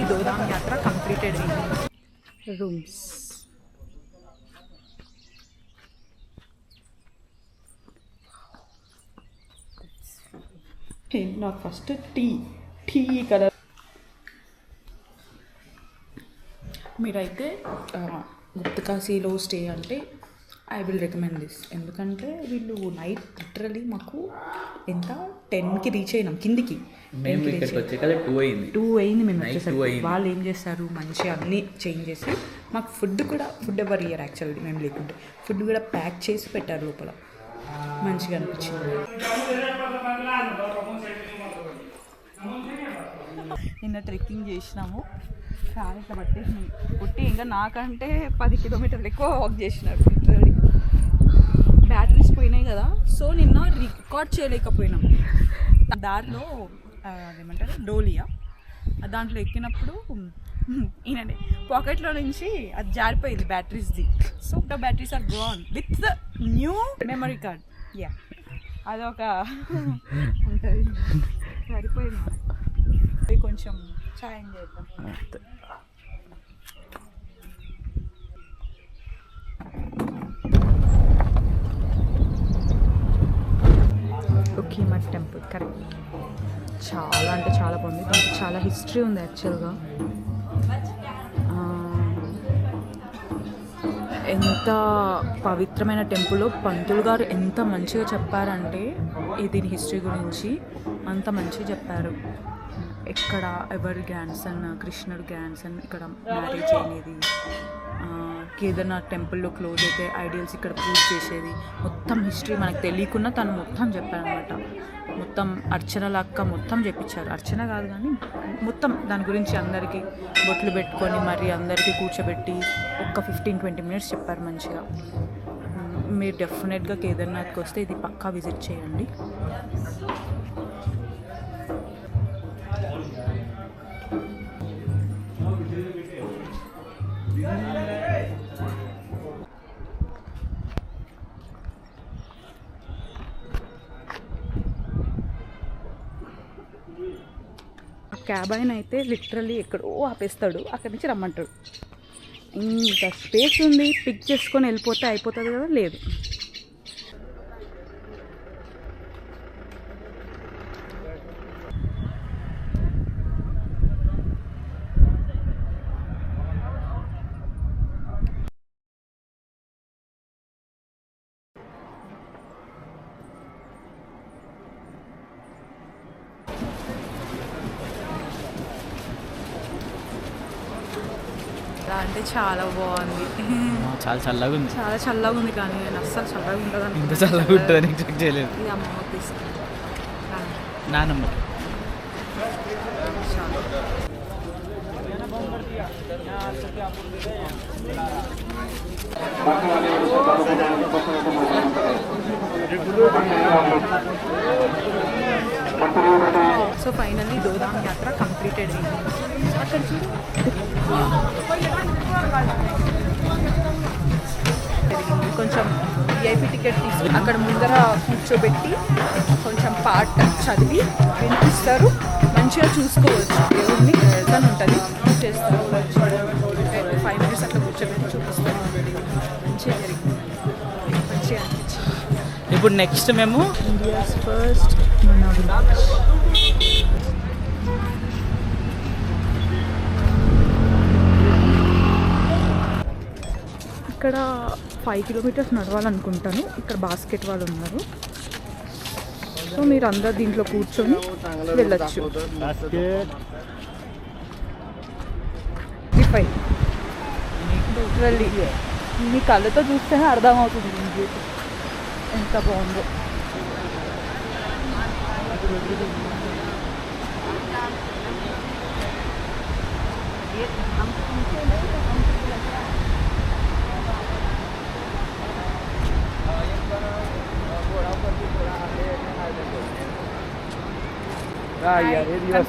దోదాం యాత్ర కంప్లీటెడ్ అయింది. రూమ్స్ నాకు ఫస్ట్ టీ కలర్. మీరైతే గుప్తకాశీలో స్టే అంటే ఐ విల్ రికమెండ్ దిస్. ఎందుకంటే వీళ్ళు నైట్ లిటరలీ మాకు ఎంత 10కి రీచ్ అయినాం కిందికి. 2 అయింది మేము వచ్చేసరికి. వాళ్ళు ఏం చేస్తారు మంచిగా అన్నీ చేంజ్ చేసి మాకు ఫుడ్ ఎవరు ఇయ్యారు యాక్చువల్లీ మేము లేకుంటే. ఫుడ్ కూడా ప్యాక్ చేసి పెట్టారు లోపల. మంచిగా అనిపించింది. నిన్న ట్రెక్కింగ్ చేసినాము. ఫ్యాన్ ఇట్లా పుట్టి ఇంకా నాకంటే 10 కిలోమీటర్లు ఎక్కువ వాక్ చేసినారు. బ్యాటరీస్ పోయినాయి కదా, సో నిన్న రికార్డ్ చేయలేకపోయినాం. దారిలో ఏమంటారు డోలియా, దాంట్లో ఎక్కినప్పుడు ఈయనండి పాకెట్లో నుంచి అది జారిపోయింది బ్యాటరీస్ది. So batteries are gone with the new memory card. Yeah అదొక ఉంటుంది. సరిపోయింది. అది కొంచెం ఛాయం చేద్దాం. ఓకేమట్ టెంపుల్ కరెక్ట్. చాలా అంటే చాలా బాగుంది. దానికి చాలా హిస్టరీ ఉంది యాక్చువల్గా. ఎంత పవిత్రమైన టెంపుల్. పంతులు గారు ఎంత మంచిగా చెప్పారంటే దీని హిస్టరీ గురించి అంత మంచిగా చెప్పారు. ఇక్కడ ఎవరి గ్రాండ్ సన్, కృష్ణుడు గ్రాండ్ సన్ ఇక్కడ మ్యారేజ్ అయినది. కేదార్నాథ్ టెంపుల్లో క్లోజ్ అయితే ఐడియల్స్ ఇక్కడ పూజ చేసేది. మొత్తం హిస్టరీ మనకు తెలియకుండా తను మొత్తం చెప్పారనమాట. మొత్తం అర్చన లక్క మొత్తం చెప్పించారు. అర్చన కాదు కానీ మొత్తం దాని గురించి అందరికీ బొట్లు పెట్టుకొని మరి అందరికీ కూర్చోబెట్టి ఒక 15-20 మినిట్స్ చెప్పారు మంచిగా. మీరు డెఫినెట్గా కేదార్నాథ్కి వస్తే ఇది పక్కా విజిట్ చేయండి. క్యాబ్ ఆయన అయితే లిటరల్లీ ఎక్కడో ఆపేస్తాడు, అక్కడి నుంచి రమ్మంటాడు. ఇంత స్పేస్ ఉంది, పిక్ చేసుకొని వెళ్ళిపోతే అయిపోతుంది కదా. లేదు, అంటే చాలా బాగుంది. చాలా చల్లగా ఉంది. చాలా చల్లగా ఉంది కానీ నేను అస్సలు చల్లగా ఉంటుంది. ఇంత చల్లగా ఉంటుందని ఎక్స్పెక్ట్ చేయలేదు. ఇది అమ్మ తీసుకుని నానమ్మ. సో ఫైనల్లీ దోదాం యాత్ర కంప్లీటెడ్ అయింది. అక్కడ చూడు కొంచెం విఐపి టికెట్ తీసుకుని అక్కడ ముందర కూర్చోబెట్టి కొంచెం పాట చదివి వినిపిస్తారు. మంచిగా చూసుకోవచ్చు. దేవుడిని అని ఉంటుంది చేస్తారు. 5 మినిట్స్ అట్లా కూర్చోబెట్టి చూపిస్తారు. మంచిగా జరిగింది. మంచిగా అనిపించింది. ఇప్పుడు నెక్స్ట్ మేము ఇండియాస్ ఫస్ట్ ఇక్కడ 5 కిలోమీటర్స్ నడవాలనుకుంటాను. ఇక్కడ బాస్కెట్ వాళ్ళు ఉన్నారు. సో మీరు అందరు దీంట్లో కూర్చొని వెళ్ళచ్చు. లిటరల్లీ మీ కళ్ళతో చూస్తేనే అర్థమవుతుంది ఎంత బాగుందో.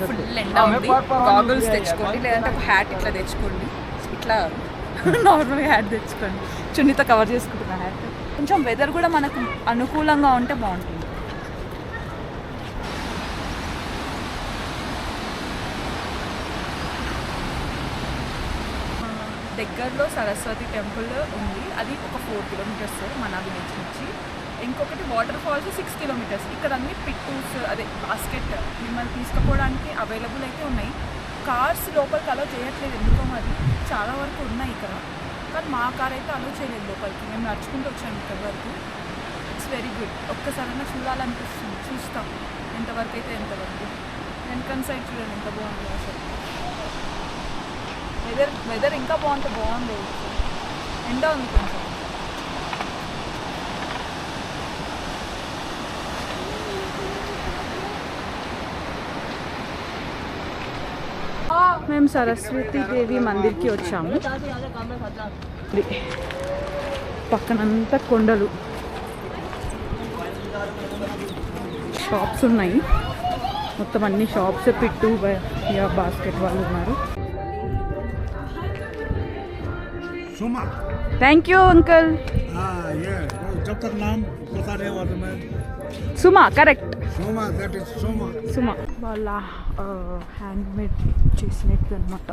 ఫుల్ ఎండ ఉంది. గాగుల్స్ తెచ్చుకోండి, లేదంటే ఒక హ్యాట్ ఇట్లా తెచ్చుకోండి. ఇట్లా నార్మల్గా హ్యాట్ తెచ్చుకోండి. చున్నీతో కవర్ చేసుకుంటున్నా హ్యాట్. కొంచెం వెదర్ కూడా మనకు అనుకూలంగా ఉంటే బాగుంటుంది. దగ్గరలో సరస్వతి టెంపుల్ ఉంది, అది ఒక 4 కిలోమీటర్స్ మన విలేజ్ నుంచి. ఇంకొకటి వాటర్ ఫాల్స్ 6 కిలోమీటర్స్. ఇక్కడ అన్ని పిట్టూస్ అదే బాస్కెట్ మిమ్మల్ని తీసుకుపోవడానికి అవైలబుల్ అయితే ఉన్నాయి. కార్స్ లోపలికి అలో చేయట్లేదు ఎందుకో మరి, చాలా వరకు ఉన్నాయి ఇక్కడ, కానీ మా కార్ అయితే అలో చేయలేదు లోపలికి. మేము నడుచుకుంటూ వచ్చాము ఇక్కడ వరకు. It's very good. ఒక్కసారైనా చూడాలనిపిస్తుంది, చూస్తాం ఎంతవరకు అయితే ఎంతవరకు. వెనకన్ సైడ్ చూడండి ఎంత బాగుంది అసలు. వెదర్ ఇంకా బాగుంది. ఎండ ఉంది కొంచెం. మేము సరస్వతి దేవి మందిర్కి వచ్చాము. పక్కనంతా కొండలు, షాప్స్ ఉన్నాయి, మొత్తం అన్ని షాప్స్. పిట్టు బాస్కెట్ వాళ్ళు ఉన్నారు. Thank you uncle. जब तक नाम पता नहीं हुआ तो मैं Suma correct. Soma, that is Soma. Suma వాళ్ళ హ్యాండ్ మేడ్ చేసినట్టు అనమాట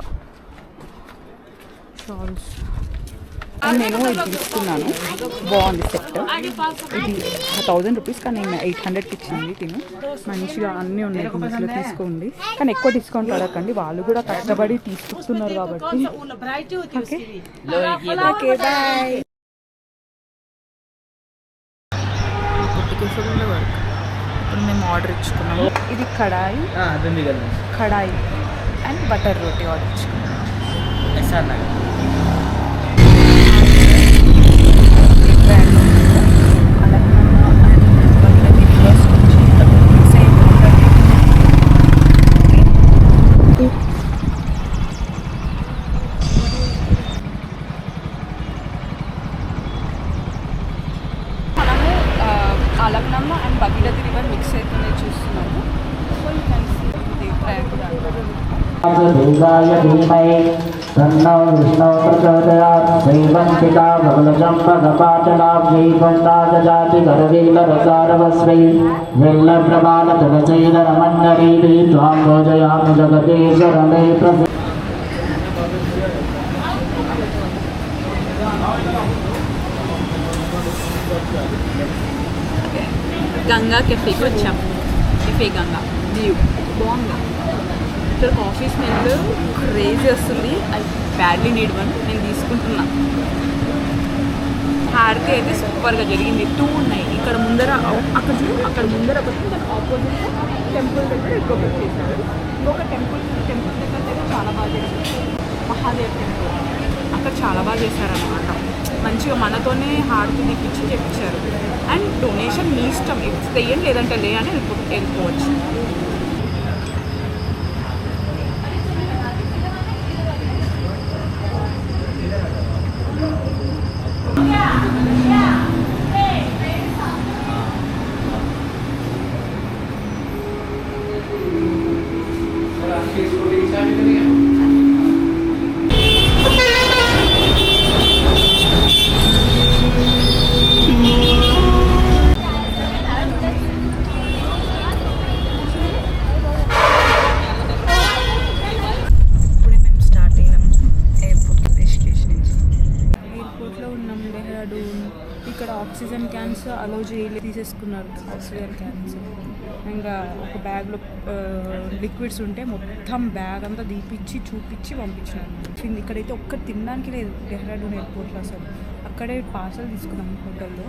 షాల్స్. నేను ఇది తీసుకున్నాను, బాగుంది సెట్. ఇది 1000 రూపీస్, కానీ నేను 800కి ఇచ్చింది తిను. మంచిగా అన్నీ ఉన్నాయి గుంపులో, తీసుకోండి. కానీ ఎక్కువ డిస్కౌంట్ అడగండి, వాళ్ళు కూడా కష్టపడి తీసుకుంటున్నారు కాబట్టి. Okay bye. ఇప్పుడు మేము ఆర్డర్ ఇచ్చుకున్నాము. ఇది kadai and butter roti order ఇచ్చుకున్నాము. అలగ్నమ్మ అండ్ భగీరథి రివర్ మిక్స్ అవుతుంది చూస్తున్నాము. సో యూ కెన్ సీ देवाय धीमहि तन्नो विष्णुः प्रचोदयात् श्रीवन्तिका बगलजं भगपाचलाब्जै वन्दादजाति करवीलरसारवस्मै वेल्लप्रमाणतुलसीधरमण्डलीभिः त्वां भोजयामि जगदीश्वरमे प्रसि గంగా కెఫేకి వచ్చాము. కెఫే గంగా వ్యూ బాగుంది. ఇక్కడ కాఫీ స్మెల్ క్రేజీ వస్తుంది. I badly need one. నేను తీసుకుంటున్నా. హారతి అయితే సూపర్గా జరిగింది. 2 ఉన్నాయి ఇక్కడ ముందర. అక్కడ చూడు, అక్కడ ముందర ఒకటి, దాని ఆపోజిట్ టెంపుల్ దగ్గర ఎక్కువ చేశారు. ఇంకొక టెంపుల్ దగ్గర అయితే చాలా బాగా చేశారు. మహాదేవ్ టెంపుల్ అక్కడ చాలా బాగా చేశారనమాట. మంచిగా మనతోనే హారతి తీపిచ్చి చెప్పించారు. అండ్ డొనేషన్ మీ ఇష్టం, తెయ్యండి లేదంటే లే అని వెళ్ళిపోవచ్చు. ఇక్కడ ఆక్సిజన్ క్యాన్స్ అలో చేయలేదు, తీసేసుకున్నారు ఆక్సిజన్ క్యాన్స్. ఇంకా ఒక బ్యాగ్లో లిక్విడ్స్ ఉంటే మొత్తం బ్యాగ్ అంతా తీపిచ్చి చూపించి పంపించినారు. ఇక్కడైతే ఒక్కటి తినడానికి లేదు డెహ్రాడూన్ ఎయిర్పోర్ట్లో అసలు. అక్కడే పార్సల్ తీసుకున్నాం హోటల్లో.